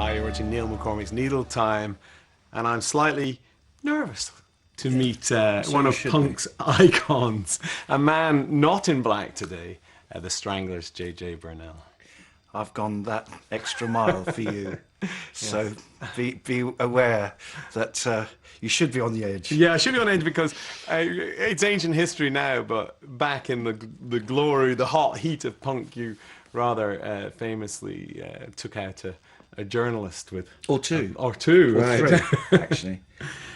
Hi, you're watching Neil McCormick's Needle Time, and I'm slightly nervous to meet one of punk's icons, a man not in black today, the Stranglers, J.J. Burnel. I've gone that extra mile for you, so be aware that you should be on the edge. Yeah, I should be on edge because it's ancient history now, but back in the glory, the hot heat of punk, you rather famously took out a journalist with... Or two. Or two, or right. three, actually.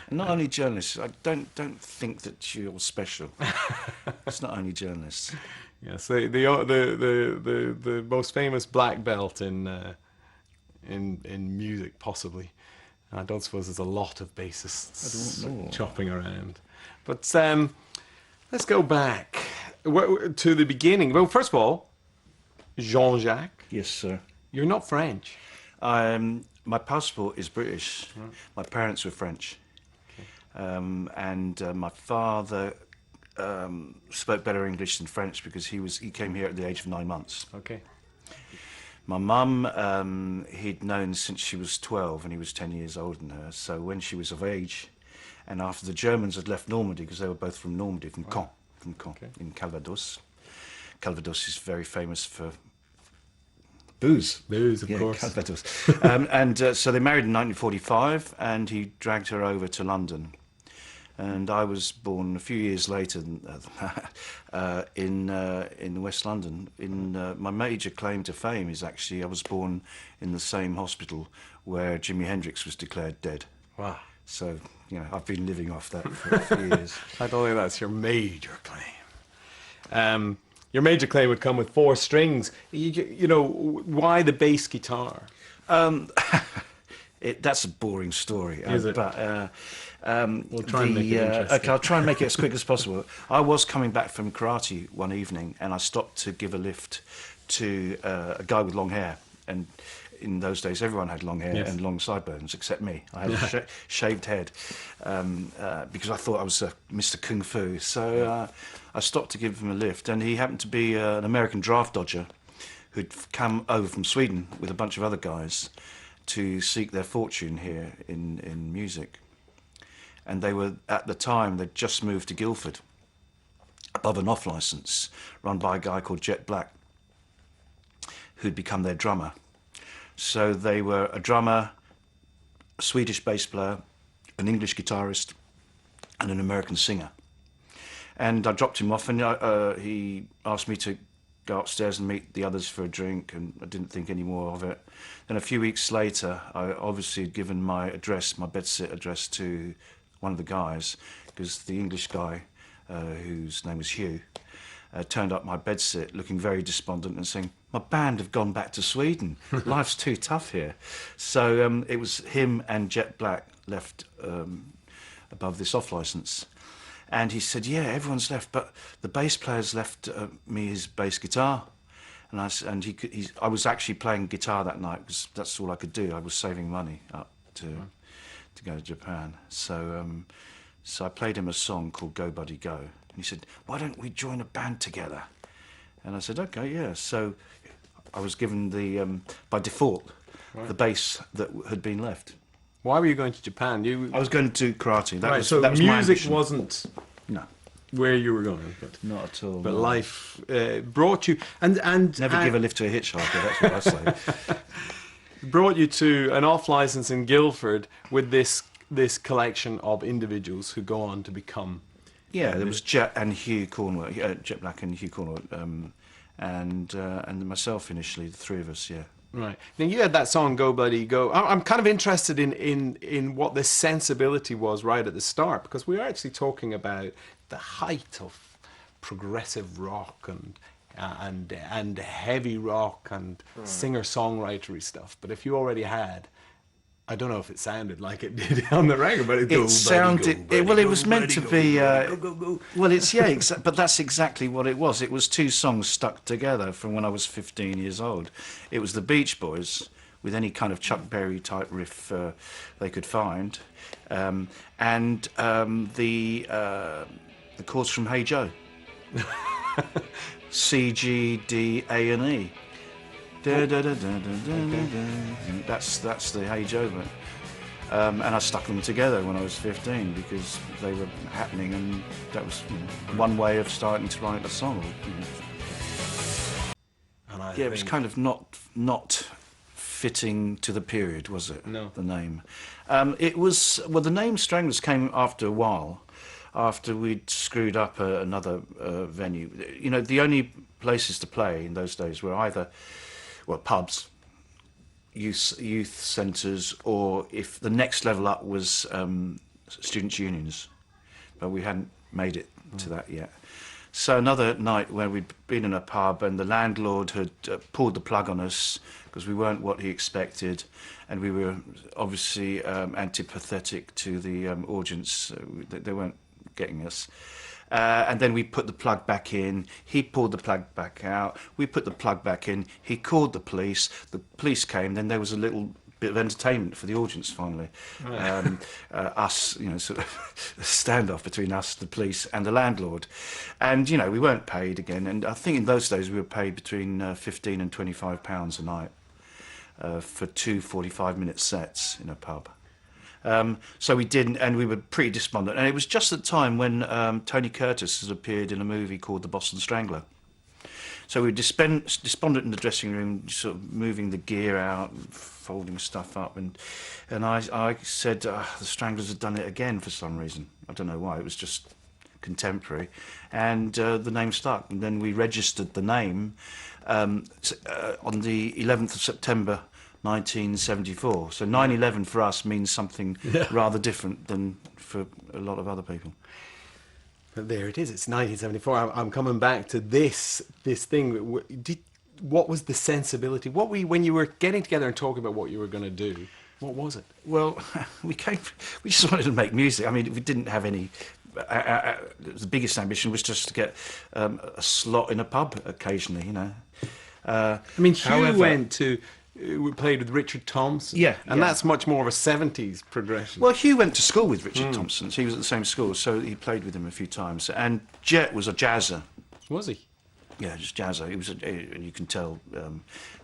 And not only journalists, I don't think that you're special. It's not only journalists. Yes, the most famous black belt in music, possibly. I don't suppose there's a lot of bassists chopping around. But let's go back to the beginning. Well, first of all, Jean-Jacques. Yes, sir. You're not French. My passport is British. Right. My parents were French. Okay. And my father spoke better English than French because he came here at the age of 9 months. Okay. My mum, he'd known since she was 12 and he was 10 years older than her. So when she was of age, and after the Germans had left Normandy, because they were both from Normandy, from Caen, okay, in Calvados. Calvados is very famous for booze. Booze, of course. Calvados. So they married in 1945, and he dragged her over to London. And I was born a few years later in West London. My major claim to fame is actually I was born in the same hospital where Jimi Hendrix was declared dead. Wow. So, you know, I've been living off that for a few years. I don't think that's your major claim. Your major claim would come with 4 strings. You know, why the bass guitar? That's a boring story. Is it? But, we'll try and make it interesting. Okay, I'll try and make it as quick as possible. I was coming back from karate one evening, and I stopped to give a lift to a guy with long hair. And in those days, everyone had long hair and long sideburns, except me. I had a shaved head because I thought I was Mr. Kung Fu. So I stopped to give him a lift, and he happened to be an American draft dodger who'd come over from Sweden with a bunch of other guys to seek their fortune here in music. And they were, at the time, they'd just moved to Guildford, above an off licence, run by a guy called Jet Black, who'd become their drummer. So they were a drummer, a Swedish bass player, an English guitarist, and an American singer. And I dropped him off, and he asked me to go upstairs and meet the others for a drink, and I didn't think any more of it. Then a few weeks later, I obviously had given my address, my bedsit address, to one of the guys, because the English guy, whose name was Hugh, turned up my bedsit looking very despondent and saying, "My band have gone back to Sweden. Life's too tough here." So it was him and Jet Black left above this off-licence. And he said, "Yeah, everyone's left, but the bass player's left me his bass guitar." And I was actually playing guitar that night because that's all I could do. I was saving money up to go to Japan. So I played him a song called "Go Buddy Go." And he said, "Why don't we join a band together?" And I said, "Okay, yeah." So I was given by default, the bass that had been left. Why were you going to Japan? I was going to do karate. That was music my ambition. wasn't where you were going. But not at all. But life brought you and never give a lift to a hitchhiker. That's what I say. Brought you to an off license in Guildford with this collection of individuals who go on to become. Yeah, there was Jet and Hugh Cornwell, Jet Black and Hugh Cornwell, and myself initially, the 3 of us. Yeah. Right. Now you had that song "Go Buddy Go." I'm kind of interested in what the sensibility was right at the start, because we are actually talking about the height of progressive rock and heavy rock and singer-songwritery stuff. But if you already had, I don't know if it sounded like it did on the record, but it sounded. It was meant to be. Well, it's but that's exactly what it was. It was 2 songs stuck together from when I was 15 years old. It was the Beach Boys with any kind of Chuck Berry type riff they could find, and the chords from Hey Joe. C, G, D, A, and E. Da, da, da, da, da, da, da. That's the Age Over. And I stuck them together when I was 15 because they were happening, and that was one way of starting to write a song. And I Yeah, it was kind of not fitting to the period, was it? No. The name. It was, well, the name Stranglers came after a while, after we'd screwed up another venue. You know, the only places to play in those days were either, well, pubs, youth centres, or if the next level up was students' unions. But we hadn't made it to that yet. So another night where we'd been in a pub and the landlord had pulled the plug on us because we weren't what he expected, and we were obviously antipathetic to the audience. They weren't getting us. And then we put the plug back in, he pulled the plug back out, we put the plug back in, he called the police came, then there was a little bit of entertainment for the audience finally. Right. Us, you know, sort of a standoff between us, the police and the landlord. And, you know, we weren't paid again, and I think in those days we were paid between £15 and £25 a night for 2 45-minute sets in a pub. So we didn't, and we were pretty despondent. And it was just at the time when Tony Curtis has appeared in a movie called The Boston Strangler. So we were despondent in the dressing room, sort of moving the gear out, folding stuff up, and I said the Stranglers had done it again for some reason. I don't know why. It was just contemporary, and the name stuck. And then we registered the name on the 11th of September. 1974. So 9/11 for us means something rather different than for a lot of other people. But there it is. It's 1974. I'm coming back to this thing. What was the sensibility? When you were getting together and talking about what you were going to do? What was it? Well, we just wanted to make music. I mean, we didn't have any. The biggest ambition was just to get a slot in a pub occasionally. You know. I mean, Hugh went to. We played with Richard Thompson. Yeah. And that's much more of a 70s progression. Well, Hugh went to school with Richard Thompson. So he was at the same school, so he played with him a few times. And Jet was a jazzer. Was he? Yeah, just jazzer. He was, you can tell,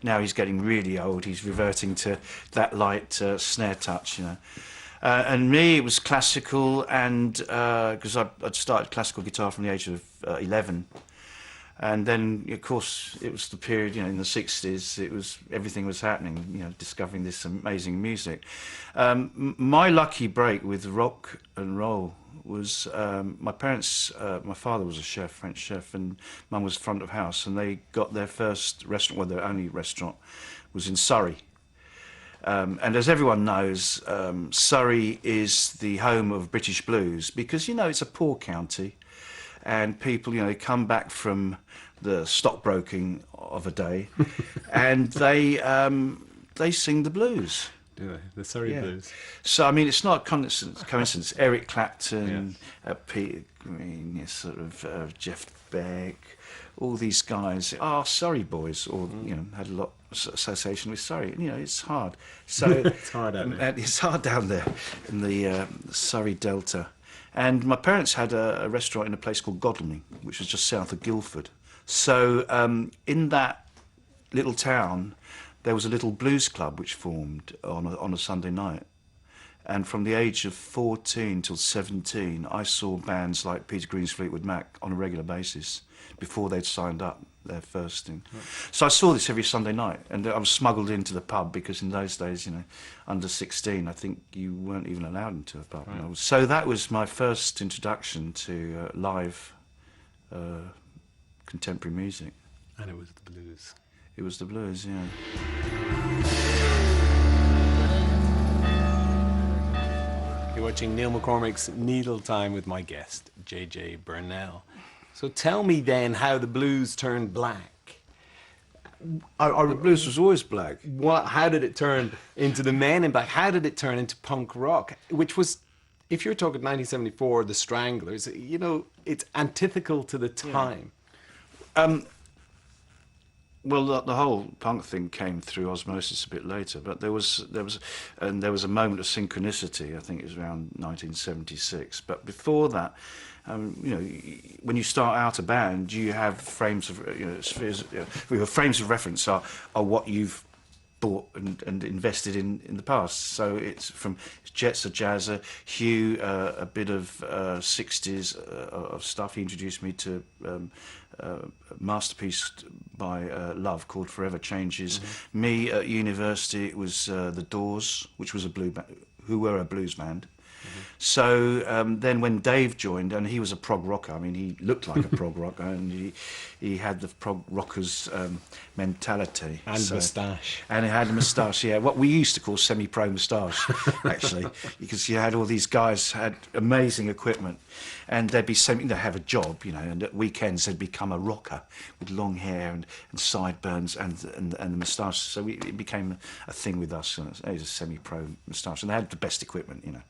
now he's getting really old. He's reverting to that light snare touch, you know. And me, it was classical, and because I'd started classical guitar from the age of 11. And then, of course, it was the period, you know, in the 60s, everything was happening, you know, discovering this amazing music. My lucky break with rock and roll was my parents, my father was a chef, French chef, and mum was front of house, and they got their first restaurant, well, their only restaurant, was in Surrey. And as everyone knows, Surrey is the home of British blues because, you know, it's a poor county. And people, you know, they come back from the stockbroking of a day, and they sing the blues. Do they? The Surrey blues. So I mean, it's not a coincidence. Eric Clapton, Peter Green, sort of Jeff Beck, all these guys are Surrey boys, or you know, had a lot of association with Surrey. You know, it's hard. So it's hard out there. It's hard down there in the Surrey Delta. And my parents had a restaurant in a place called Godalming, which was just south of Guildford. So in that little town, there was a little blues club which formed on a Sunday night. And from the age of 14 till 17, I saw bands like Peter Green's Fleetwood Mac on a regular basis before they'd signed up their first thing. Right. So I saw this every Sunday night, and I was smuggled into the pub because in those days, you know, under 16, I think you weren't even allowed into a pub. Right. So that was my first introduction to live contemporary music. And it was the blues. It was the blues, yeah. You're watching Neil McCormick's Needle Time with my guest, J.J. Burnel. So tell me then how the blues turned black. The blues was always black. How did it turn into the Men in Black? How did it turn into punk rock? Which was, if you're talking 1974, the Stranglers, you know, it's antithetical to the time. Yeah. Well, the whole punk thing came through osmosis a bit later, but there was a moment of synchronicity. I think it was around 1976. But before that, you know, when you start out a band, you have frames of, you know, spheres. You know, frames of reference are what you've bought and invested in the past. So it's from Jets of Jazzer, Hugh, a bit of 60s of stuff. He introduced me to a masterpiece by Love called Forever Changes. Me at university, it was The Doors, which was who were a blues band. So then when Dave joined, and he was a prog rocker, I mean, he looked like a prog rocker, and he had the prog rocker's mentality. And moustache. And he had a moustache, yeah, what we used to call semi-pro moustache, actually, because you had all these guys had amazing equipment, and they'd have a job, you know, and at weekends they'd become a rocker with long hair and sideburns and the moustache. So it became a thing with us. And it was a semi-pro moustache, and they had the best equipment, you know.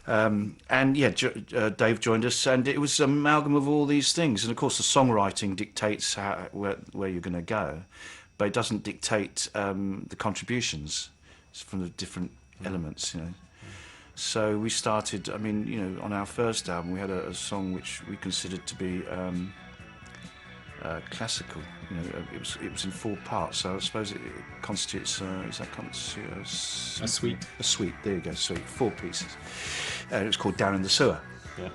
And yeah, Dave joined us, and it was an amalgam of all these things. And of course, the songwriting dictates where you're going to go, but it doesn't dictate the contributions from the different elements, you know. So we started. I mean, you know, on our first album, we had a song which we considered to be classical. You know, it was in 4 parts. So I suppose it constitutes. A suite. A suite. There you go. Suite. 4 pieces. It was called Down in the Sewer. Yeah.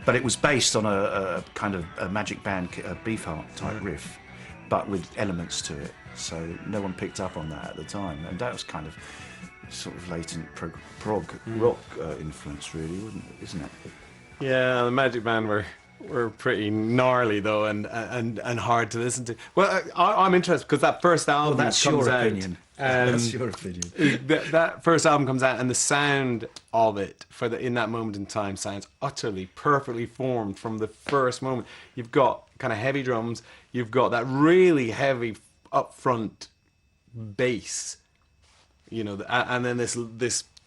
But it was based on a kind of a Magic Band Beefheart type riff, but with elements to it. So no one picked up on that at the time, and that was kind of sort of latent prog rock influence, really, isn't it? Yeah, the Magic Band were pretty gnarly though, and hard to listen to. Well, I'm interested because that first album that's comes your out. opinion. That's your opinion. That first album comes out, and the sound of it in that moment in time sounds utterly perfectly formed from the first moment. You've got kind of heavy drums, you've got that really heavy upfront bass, you know, and then this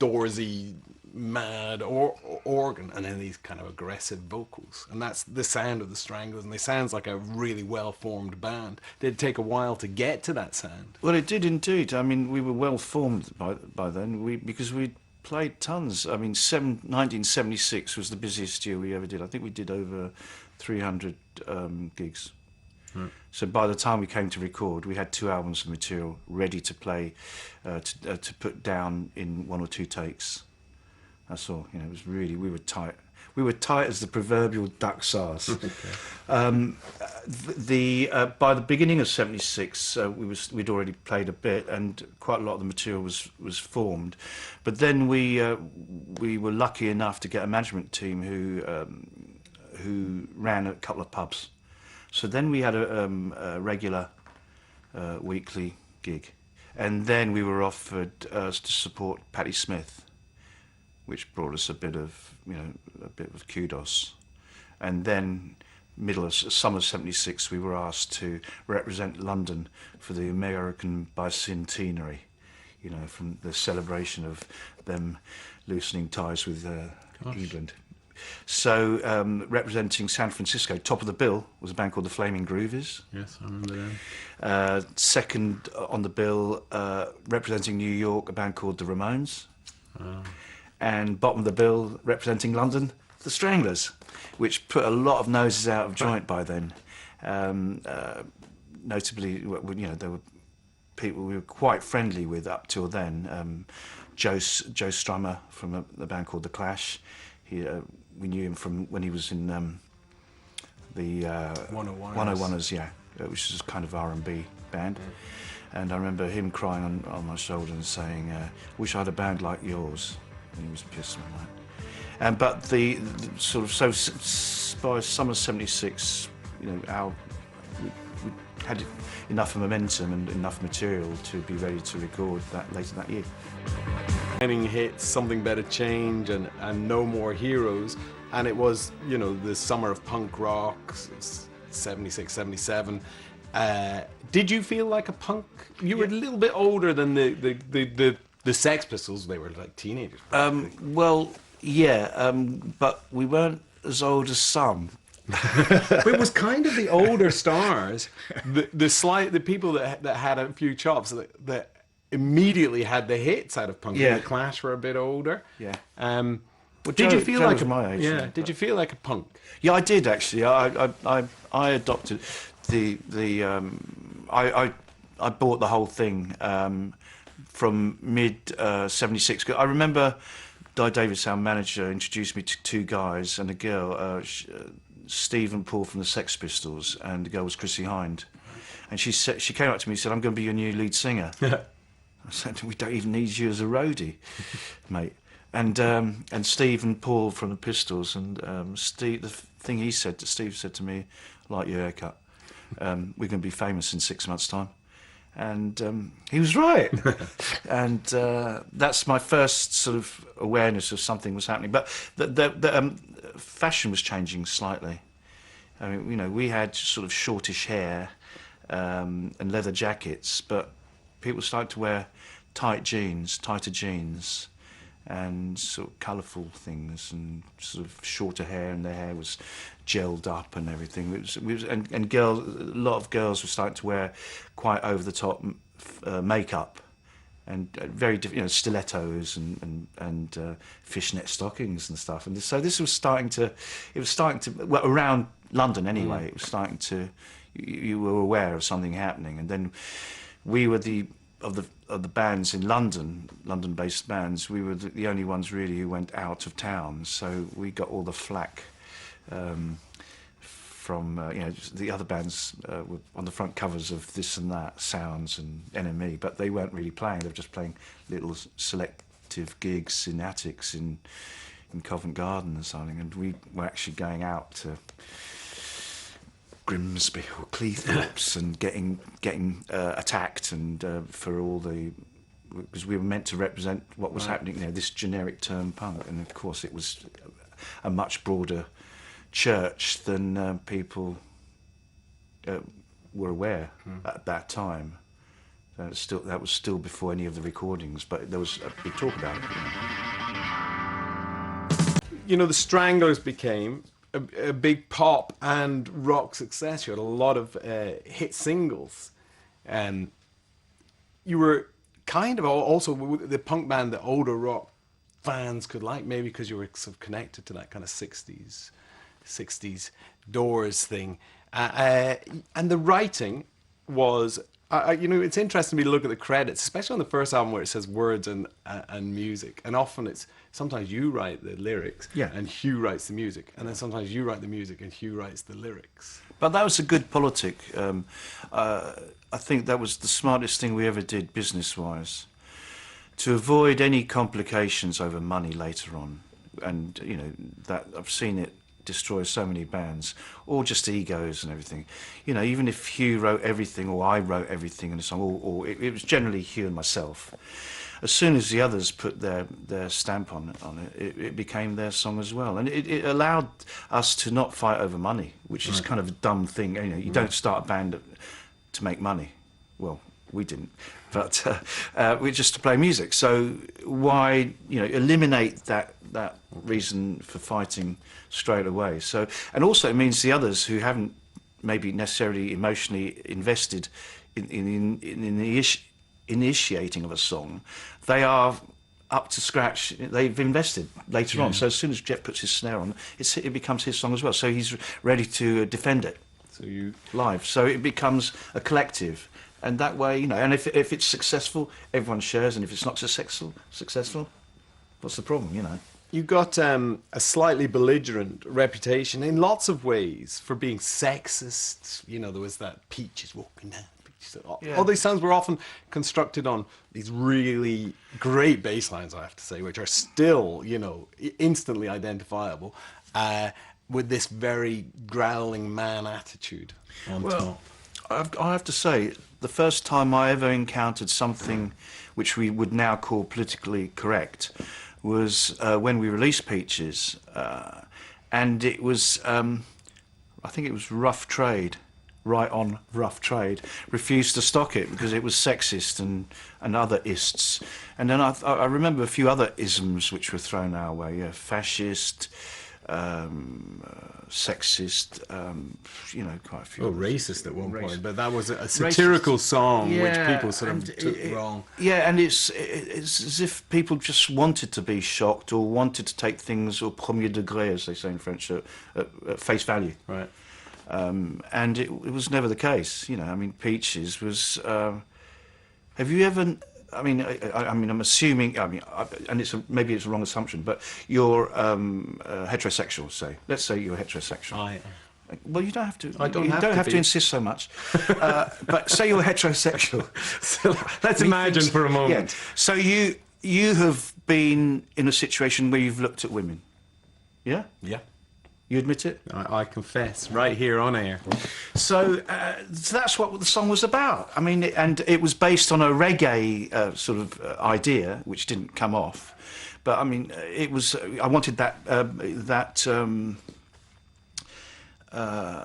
Doorsy mad organ, and then these kind of aggressive vocals, and that's the sound of the Stranglers, and they sounds like a really well formed band. Did it take a while to get to that sound? Well, it did indeed. I mean, we were well formed by then, because we played tons. I mean, 1976 was the busiest year we ever did. I think we did over 300 gigs. So by the time we came to record, we had 2 albums of material ready to play, to put down in 1 or 2 takes. That's all. You know, it was really, we were tight. We were tight as the proverbial duck's arse. Okay. By the beginning of '76, we'd already played a bit, and quite a lot of the material was formed. But then we were lucky enough to get a management team who ran a couple of pubs. So then we had a regular weekly gig, and then we were offered to support Patti Smith, which brought us a bit of kudos. And then summer '76, we were asked to represent London for the American bicentenary, you know, from the celebration of them loosening ties with England. So representing San Francisco, top of the bill was a band called the Flaming Groovies. Yes, I remember them. Second on the bill, representing New York, a band called the Ramones. Oh. And bottom of the bill, representing London, the Stranglers, which put a lot of noses out of joint by then. Notably, you know, there were people we were quite friendly with up till then. Joe Strummer from the band called The Clash. We knew him from when he was in the 101ers, yeah, which is kind of R&B band. And I remember him crying on my shoulder and saying, "Wish I had a band like yours." And he was pissed on that. But the sort of by summer '76, you know, we had enough momentum and enough material to be ready to record that later that year. Hits Something Better Change and No More Heroes, and it was, you know, the summer of punk rock, '76, '77. Did you feel like a punk? You were a little bit older than the Sex Pistols. They were like teenagers. Well, yeah, but we weren't as old as some. But it was kind of the older stars, the people that had a few chops that immediately had the hits out of punk. Yeah. The Clash were a bit older. Yeah. But did you feel Joe like was my age, yeah? yeah, Did you feel like a punk? Yeah, I did actually. I adopted I bought the whole thing from mid '76. I remember Di Davis, our manager, introduced me to two guys and a girl, Steve and Paul from the Sex Pistols, and the girl was Chrissie Hynde. And she came up to me and said, "I'm going to be your new lead singer." I said, "We don't even need you as a roadie, mate." And Steve and Paul from the Pistols, and Steve, the thing he said to Steve said to me, "I like your haircut. We're going to be famous in 6 months' time." And he was right. And that's my first sort of awareness of something was happening. But the fashion was changing slightly. I mean, you know, we had sort of shortish hair and leather jackets, but people started to wear tighter jeans, and sort of colourful things, and sort of shorter hair, and their hair was gelled up and everything. And girls, a lot of girls were starting to wear quite over the top makeup, and very different, you know, stilettos and fishnet stockings and stuff. And so this was starting to, well, around London anyway, it was starting to, you were aware of something happening. And then we were of the bands in London-based bands, we were the only ones really who went out of town. So we got all the flack from you know, the other bands were on the front covers of This and That, Sounds and NME, but they weren't really playing. They were just playing little selective gigs in attics in Covent Garden or something, and we were actually going out to Grimsby or Cleethorpes and getting attacked, and for all the, because we were meant to represent what was happening there, this generic term punk, and of course it was a much broader church than people were aware at that time. That was still before any of the recordings, but there was a big talk about it. You know, the Stranglers became a big pop and rock success. You had a lot of hit singles. You were kind of also the punk band that older rock fans could like, maybe because you were sort of connected to that kind of 60s Doors thing. And the writing was, you know, it's interesting to me to look at the credits, especially on the first album where it says words and music. And often it's, sometimes you write the lyrics and Hugh writes the music. And then sometimes you write the music and Hugh writes the lyrics. But that was a good politic. I think that was the smartest thing we ever did business-wise, to avoid any complications over money later on. And, you know, that I've seen it destroy so many bands, or just egos and everything. You know, even if Hugh wrote everything, or I wrote everything in a song, or it was generally Hugh and myself, as soon as the others put their stamp on it, it became their song as well. And it allowed us to not fight over money, which is kind of a dumb thing. You know, you don't start a band to make money. Well, we didn't, but we're just to play music. So why, you know, eliminate that reason for fighting straight away? So, and also it means the others who haven't maybe necessarily emotionally invested in the initiating of a song, they are up to scratch. They've invested later on. So as soon as Jeff puts his snare on, it becomes his song as well. So he's ready to defend it. So you live. So it becomes a collective. And that way, you know, and if it's successful, everyone shares, and if it's not successful, what's the problem, you know? You got a slightly belligerent reputation in lots of ways for being sexist. You know, there was that Peaches walking down. All these songs were often constructed on these really great bass lines, I have to say, which are still, you know, instantly identifiable, with this very growling man attitude on top. I have to say, the first time I ever encountered something which we would now call politically correct was when we released Peaches, and it was, I think it was Rough Trade, Right On Rough Trade, refused to stock it because it was sexist and other ists. And then I remember a few other isms which were thrown our way, fascist, sexist, you know, quite a few. Oh, racist at one point, Racist. but that was a satirical song which Yeah, people sort of and took wrong. Yeah, and it's as if people just wanted to be shocked or wanted to take things au premier degré, as they say in French, at face value. Right. And it was never the case. You know, I mean, Peaches was. Have you ever? I mean, I'm assuming. I mean, and maybe it's a wrong assumption, but you're heterosexual. Say, let's say you're heterosexual. I am. Well, you don't have to. I don't you have don't to have be. to insist so much. But say you're heterosexual. So let's imagine for a moment. Yeah. So you have been in a situation where you've looked at women. Yeah. Yeah. You admit it? I confess, right here on air. So that's what the song was about. I mean, and it was based on a reggae sort of idea, which didn't come off. But I mean, it was. I wanted that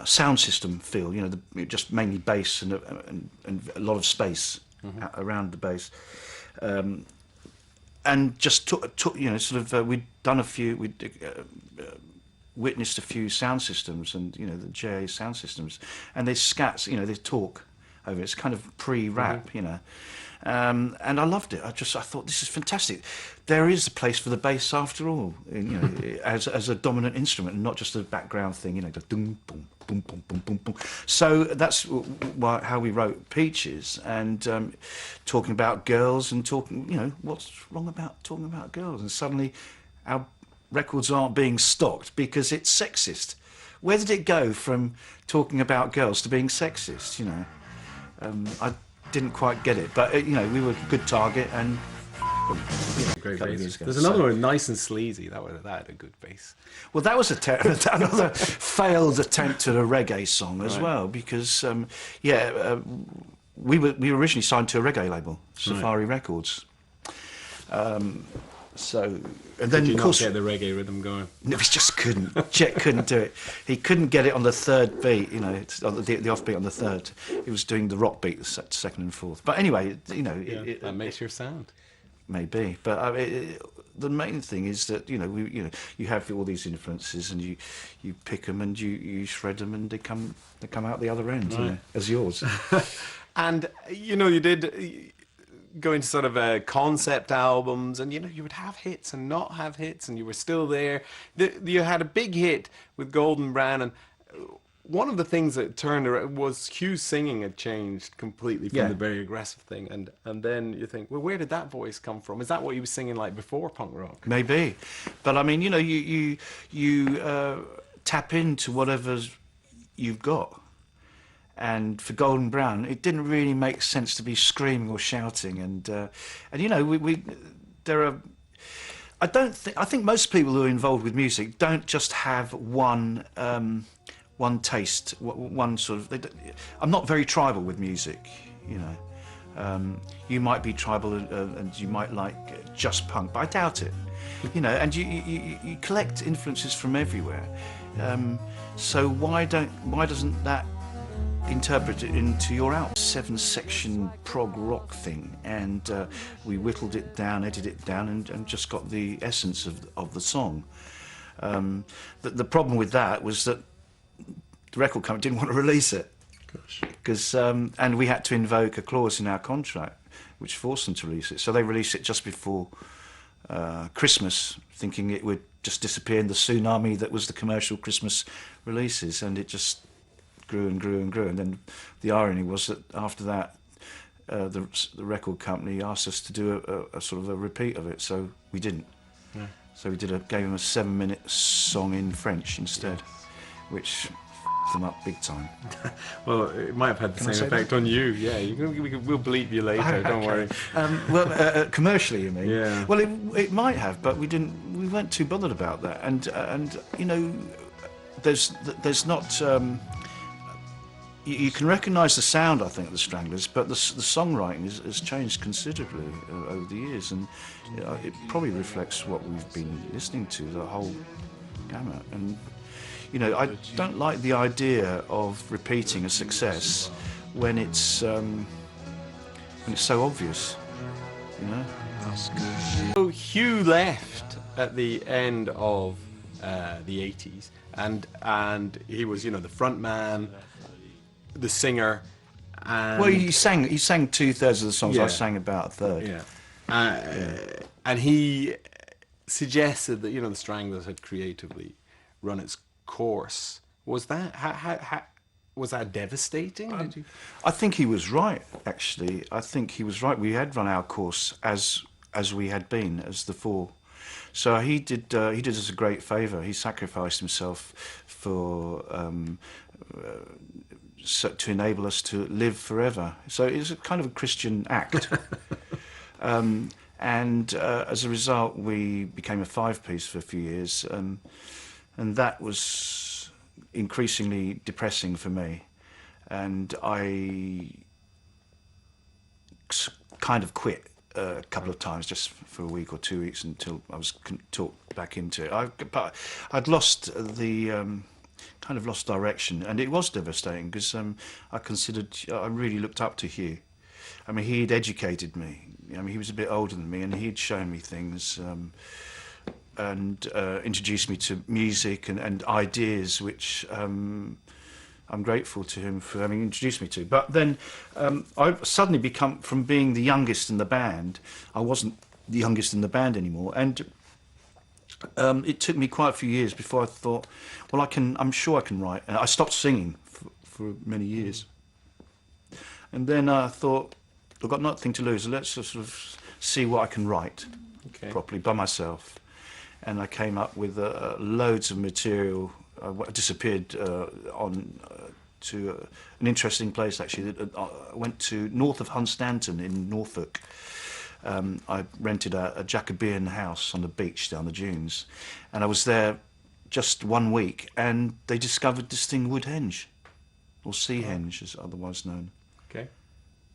sound system feel. You know, just mainly bass and a lot of space around the bass. And just took you know, sort of. We'd done a few. Witnessed a few sound systems, and you know, the JA sound systems, and they scats, you know, they talk over it. It's kind of pre-rap, you know, and I loved it. I thought, this is fantastic. There is a place for the bass after all, you know, as a dominant instrument, and not just a background thing, you know, the boom, boom, boom, boom, boom, boom, boom. So that's how we wrote Peaches, and talking about girls and talking, you know, what's wrong about talking about girls, and suddenly our records aren't being stocked because it's sexist. Where did it go from talking about girls to being sexist? You know, I didn't quite get it, but you know, we were a good target, and you know, Great a couple of bass. years ago. There's another one, Nice and Sleazy. That had a good bass. Well, that was another failed attempt at a reggae song as well, because we were originally signed to a reggae label, Safari Records. So, and then Did you of course not get the reggae rhythm going? no, he just couldn't. Jet couldn't do it. He couldn't get it on the third beat. You know, the offbeat on the third. He was doing the rock beat, the second and fourth. But anyway, you know, That makes your sound. maybe. But the main thing is that you know you have all these influences, and you pick them and you shred them, and they come out the other end, you know, as yours. And you know, you did go into sort of concept albums, and you know, you would have hits and not have hits, and you were still there. You had a big hit with Golden Brown, and one of the things that turned around was Hugh's singing had changed completely from the very aggressive thing, and then you think, well, where did that voice come from? Is that what he was singing like before punk rock? Maybe, but I mean, you know, you tap into whatever you've got. And for Golden Brown, it didn't really make sense to be screaming or shouting, and you know, I think most people who are involved with music don't just have one taste, one sort of. I'm not very tribal with music, you know. You might be tribal and you might like just punk, but I doubt it, you know. And you collect influences from everywhere, so why doesn't that interpret it into your out 7-section prog rock thing? And we whittled it down, edited it down, and just got the essence of the song. The problem with that was that the record company didn't want to release it, because and we had to invoke a clause in our contract which forced them to release it. So they released it just before Christmas, thinking it would just disappear in the tsunami that was the commercial Christmas releases, and it just grew and grew and grew. And then the irony was that after that, the record company asked us to do a sort of a repeat of it, so we didn't. Yeah. So we gave them a 7-minute song in French instead, which f***ed them up big time. Well, it might have had the same effect on you. Yeah, we'll bleep you later. Don't worry. Well, commercially, you mean? Yeah. Well, it might have, but we weren't too bothered about that. And you know, there's not. You can recognise the sound, I think, of the Stranglers, but the songwriting has changed considerably over the years, and you know, it probably reflects what we've been listening to, the whole gamut. And you know, I don't like the idea of repeating a success when it's so obvious, you know. So Hugh left at the end of the 80s, and he was, you know, the front man, the singer, and Well, he sang 2/3 of the songs. Yeah. I sang about a third. yeah, and he suggested that, you know, the Stranglers had creatively run its course. Was that was that devastating? Did you? I think he was right. Actually, I think he was right. We had run our course as we had been as the Four. So he did us a great favour. He sacrificed himself for to enable us to live forever. So it's a kind of a Christian act. And as a result, we became a 5-piece for a few years, and that was increasingly depressing for me. And I kind of quit a couple of times, just for a week or 2 weeks, until I was talked back into it. But I'd lost the kind of lost direction, and it was devastating because I really looked up to Hugh. I mean, he'd educated me. I mean, he was a bit older than me, and he'd shown me things and introduced me to music and ideas, which I'm grateful to him for having introduced me to. But then I suddenly become, from being the youngest in the band, I wasn't the youngest in the band anymore, and it took me quite a few years before I thought, well, I'm sure I can write. And I stopped singing for many years, and then I thought, I've got nothing to lose. Let's sort of see what I can write properly by myself. And I came up with loads of material. I disappeared to an interesting place, actually. I went to north of Hunstanton in Norfolk. I rented a Jacobean house on the beach down the dunes, and I was there just 1 week, and they discovered this thing, wood henge, or sea henge as otherwise known. Okay.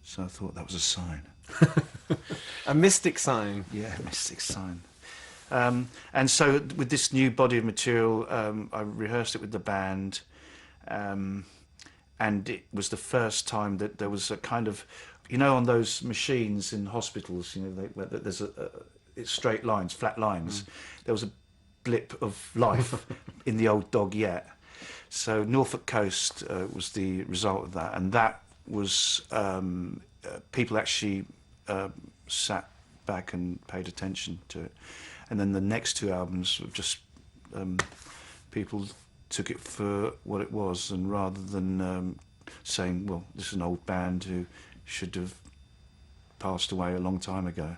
So I thought that was a sign. A mystic sign. Yeah, mystic sign. And so with this new body of material, I rehearsed it with the band, and it was the first time that there was a kind of, you know, on those machines in hospitals, you know, where there's it's straight lines, flat lines. There was a blip of life in the old dog yet. So Norfolk Coast was the result of that, and that was people actually sat back and paid attention to it. And then the next 2 albums were just people took it for what it was, and rather than saying, well, this is an old band who should have passed away a long time ago.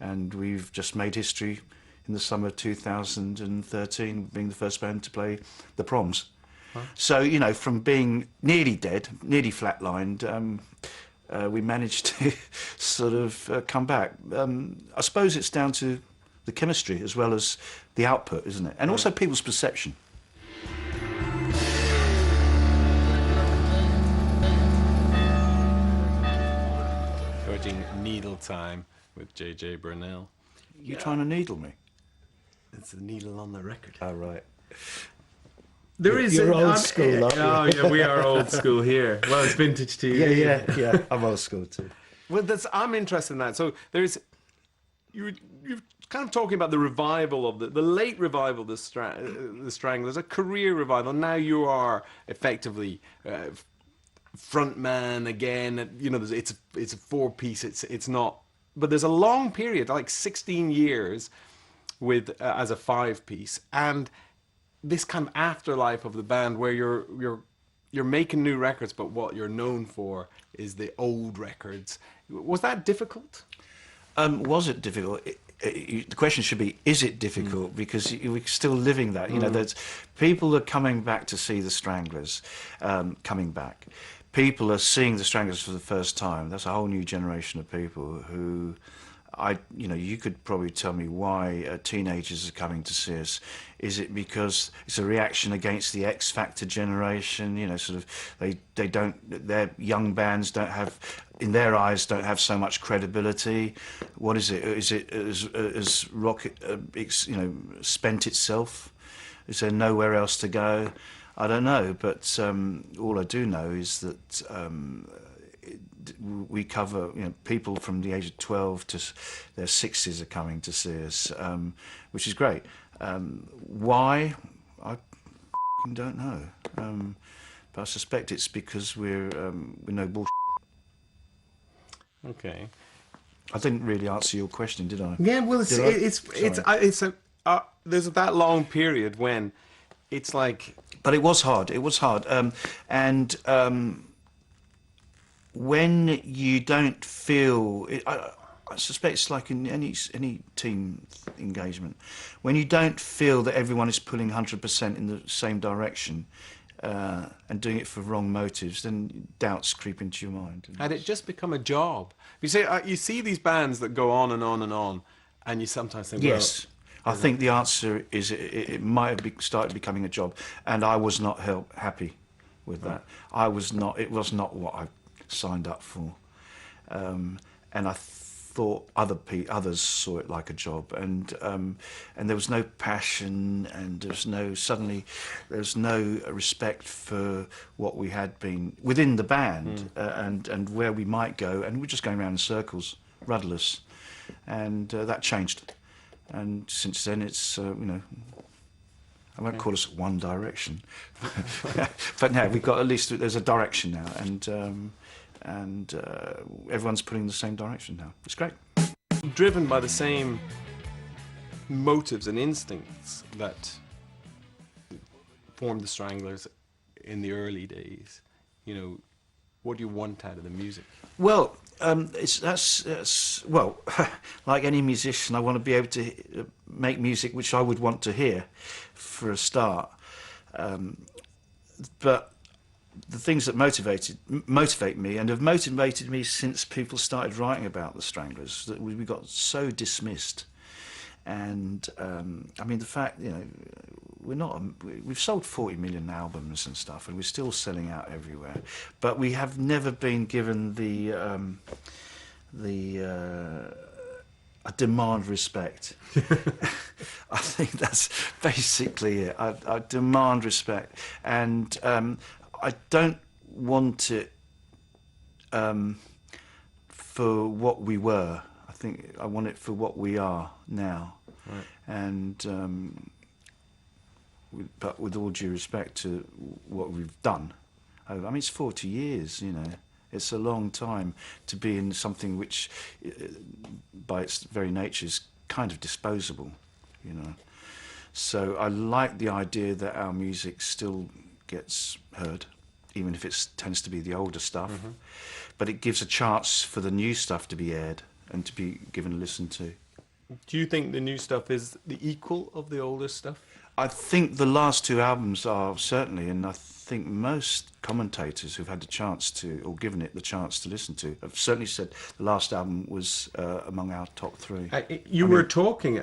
And we've just made history in the summer of 2013, being the first band to play the Proms. Huh? So, you know, from being nearly dead, nearly flatlined, we managed to sort of come back. I suppose it's down to the chemistry as well as the output, isn't it? And also people's perception. Watching Needle Time with J.J. Burnel. You trying to needle me? It's the needle on the record. Oh, right. There is You're old school, aren't you? Oh, yeah, we are old school here. Well, it's vintage too. Yeah. I'm old school too. Well, I'm interested in that. So there's, you're kind of talking about the revival of the late revival of the Stranglers, a career revival. Now you are effectively front man again. You know, it's a 4-piece. It's not, but there's a long period, like 16 years, with as a 5-piece, and this kind of afterlife of the band where you're making new records, but what you're known for is the old records. Was that difficult? Was it difficult? The question should be, is it difficult? Because we're still living that. You know, there's people are coming back to see the Stranglers, coming back. People are seeing the Stranglers for the first time. That's a whole new generation of people who, you could probably tell me why teenagers are coming to see us. Is it because it's a reaction against the X Factor generation? You know, sort of their young bands don't have, in their eyes, don't have so much credibility. What is it? Is it as rock, spent itself? Is there nowhere else to go? I don't know, but all I do know is that we cover, people from the age of 12 to their 60s are coming to see us, which is great. Why? I don't know. But I suspect it's because we're no bullshit. Okay. I didn't really answer your question, did I? Yeah, well, it's there's that long period when it's like. But it was hard. It was hard, and when you don't feel, I suspect it's like in any team engagement, when you don't feel that everyone is pulling 100% in the same direction. And doing it for wrong motives, then doubts creep into your mind. Had it just become a job? You see these bands that go on and on and on, and you sometimes think, yes, I think the answer is it might have started becoming a job, and I was not happy with that. I was not. It was not what I signed up for, and I thought others saw it like a job, and there was no passion, and there's no respect for what we had been within the band, and where we might go, and we're just going around in circles, rudderless, and that changed, and since then it's I won't call us One Direction, but now we've got, at least there's a direction now, and everyone's pulling in the same direction now. It's great. Driven by the same motives and instincts that formed the Stranglers in the early days, what do you want out of the music? Well, that's well, like any musician, I want to be able to make music which I would want to hear, for a start. But the things that motivate me, and have motivated me since people started writing about the Stranglers, that we got so dismissed. And I mean, the fact, we've sold 40 million albums and stuff, and we're still selling out everywhere, but we have never been given a demand respect. I think that's basically it. I demand respect, and I don't want it for what we were. I think I want it for what we are now. Right. And but with all due respect to what we've done, I mean, it's 40 years, It's a long time to be in something which, by its very nature, is kind of disposable, So I like the idea that our music still gets heard, even if it tends to be the older stuff. Mm-hmm. But it gives a chance for the new stuff to be aired and to be given a listen to. Do you think the new stuff is the equal of the older stuff? I think the last two albums are, certainly, and I think most commentators who've had the chance to, or given it the chance to listen to, have certainly said the last album was among our top three. You were talking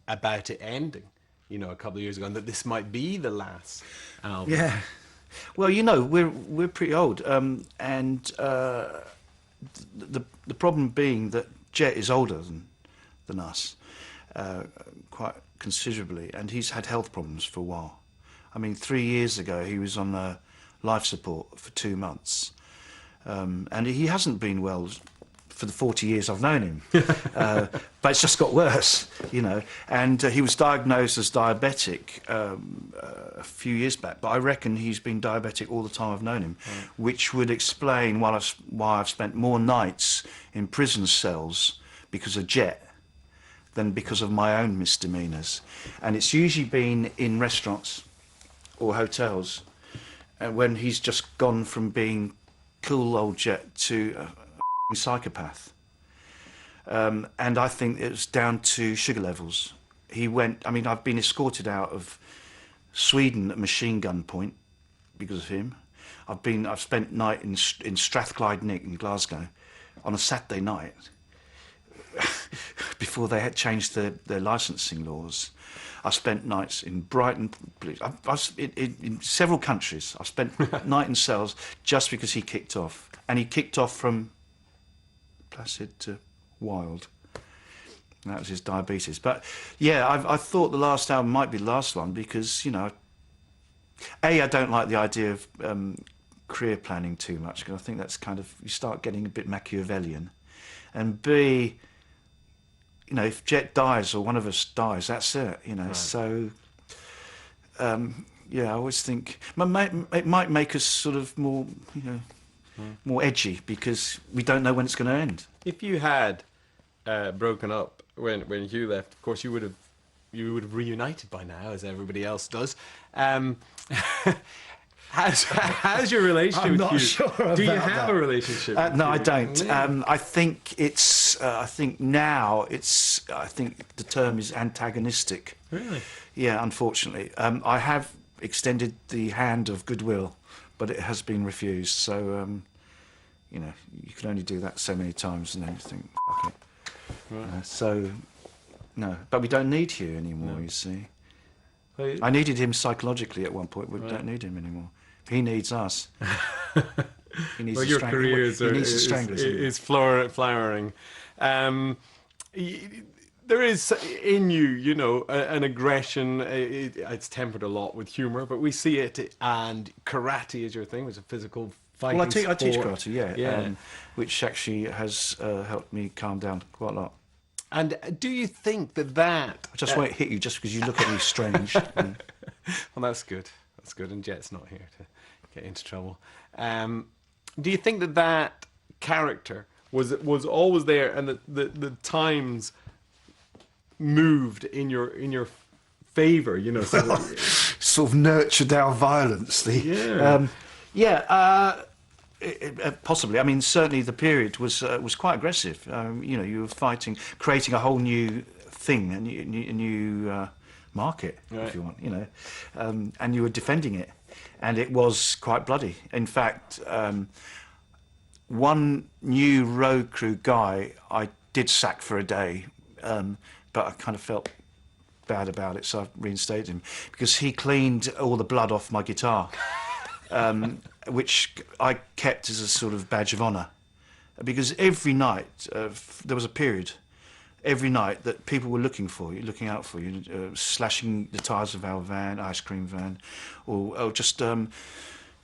about it ending, a couple of years ago, and that this might be the last album. Yeah. Well, we're pretty old, and the problem being that Jet is older than us, quite considerably, and he's had health problems for a while. I mean, 3 years ago he was on life support for 2 months, and he hasn't been well for the 40 years I've known him, but it's just got worse, and he was diagnosed as diabetic a few years back, but I reckon he's been diabetic all the time I've known him, which would explain why I've spent more nights in prison cells because of Jet than because of my own misdemeanours. And it's usually been in restaurants or hotels, and when he's just gone from being cool old Jet to a psychopath. And I think it was down to sugar levels. I've been escorted out of Sweden at machine gun point because of him. I've spent night in Strathclyde Nick in Glasgow on a Saturday night before they had changed their licensing laws. I spent nights in Brighton, in several countries. I spent night in cells just because he kicked off. And he kicked off from placid to wild. And that was his diabetes. But yeah, I thought the last album might be the last one because, I don't like the idea of career planning too much, because I think that's kind of, you start getting a bit Machiavellian. And B, you know, if Jet dies or one of us dies, that's it, you know. Right. So, yeah, I always think it might make us sort of more, you know, more edgy, because we don't know when it's going to end. If you had broken up when Hugh left, of course you would have reunited by now, as everybody else does. How's your relationship with Hugh? I'm not sure about that. Do you have a relationship with No, Hugh? I don't. I think it's. I think now it's. I think the term is antagonistic. Really? Yeah, unfortunately. I have extended the hand of goodwill, but it has been refused. So, you know, you can only do that so many times, and then you think, fuck it. Right. So, no. But we don't need Hugh anymore. No. You see. I needed him psychologically at one point. We don't need him anymore. He needs us. He needs your career is flowering. There is in you, you know, an aggression. It's tempered a lot with humour, but we see it. And karate is your thing. It's a physical fighting sport. Well, I teach karate, yeah. Which actually has helped me calm down quite a lot. And do you think that... I just won't hit you just because you look at me strange. Yeah. Well, that's good. That's good. And Jet's not here to get into trouble. Do you think that character was always there, and the times moved in your favour? You know, sort of nurtured our violence. Possibly. I mean, certainly the period was quite aggressive. You know, you were creating a whole new thing, a new market, right, if you want. You know, and you were defending it, and it was quite bloody. In fact, one new road crew guy I did sack for a day, but I kind of felt bad about it, so I reinstated him because he cleaned all the blood off my guitar. Which I kept as a sort of badge of honour, because every night there was a period, every night that people were looking out for you, slashing the tyres of our van, ice cream van, or just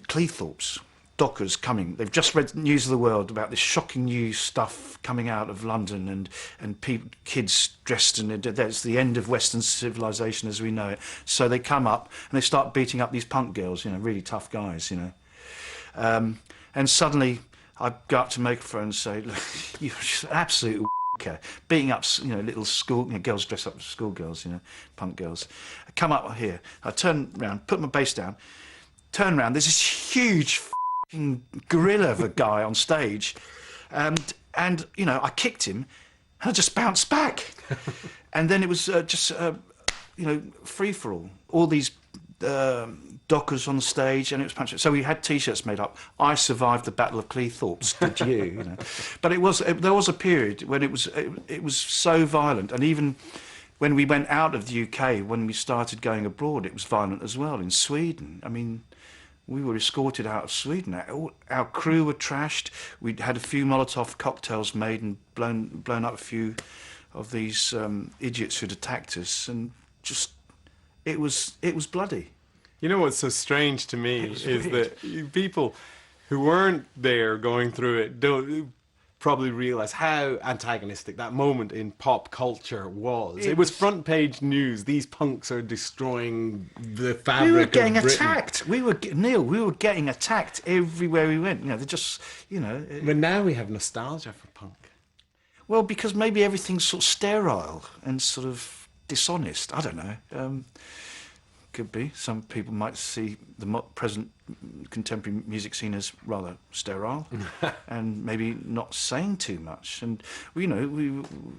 Cleethorpes, dockers coming. They've just read News of the World about this shocking new stuff coming out of London, and kids dressed in it. That's the end of Western civilization as we know it. So they come up and they start beating up these punk girls, you know, really tough guys, you know. And suddenly I go up to the microphone and say, look, you're just an absolute beating up, you know, little school, you know, girls dressed up as schoolgirls, you know, punk girls. I come up here, I turn around, put my bass down, turn around, there's this huge gorilla of a guy on stage, and you know, I kicked him and I just bounced back. And then it was you know, free for all these dockers on stage, and it was punching. So we had T-shirts made up. I survived the Battle of Cleethorpes. Did you? You know, but there was a period when it was so violent, and even when we went out of the UK, when we started going abroad, it was violent as well. In Sweden, I mean, we were escorted out of Sweden. Our crew were trashed. We'd had a few Molotov cocktails made and blown up a few of these idiots who'd attacked us, and just it was bloody. You know what's so strange to me is that people who weren't there going through it don't probably realise how antagonistic that moment in pop culture was. It was front page news. These punks are destroying the fabric of Britain. We were getting attacked. Neil, we were getting attacked everywhere we went. You know, they're just, you know. But now we have nostalgia for punk. Well, because maybe everything's sort of sterile and sort of dishonest. I don't know. Could be. Some people might see the present contemporary music scene as rather sterile and maybe not saying too much. And you know,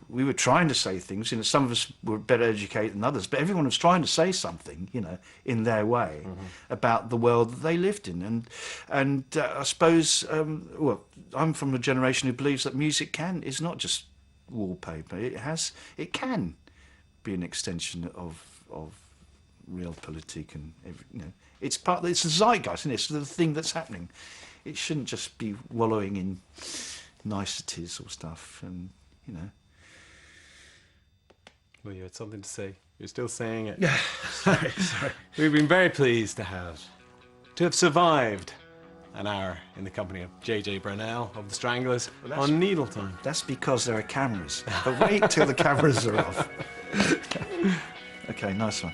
we were trying to say things. You know, some of us were better educated than others, but everyone was trying to say something, you know, in their way about the world that they lived in. And I suppose, well, I'm from a generation who believes that music is not just wallpaper. It can be an extension of realpolitik, and you know, it's the zeitgeist, isn't it? It's the thing that's happening. It shouldn't just be wallowing in niceties or stuff, and you know. Well, you had something to say. You're still saying it. Yeah. Sorry. We've been very pleased to have survived an hour in the company of JJ Burnel of the Stranglers on Needle Time. That's because there are cameras. But wait till the cameras are off. Okay, nice one.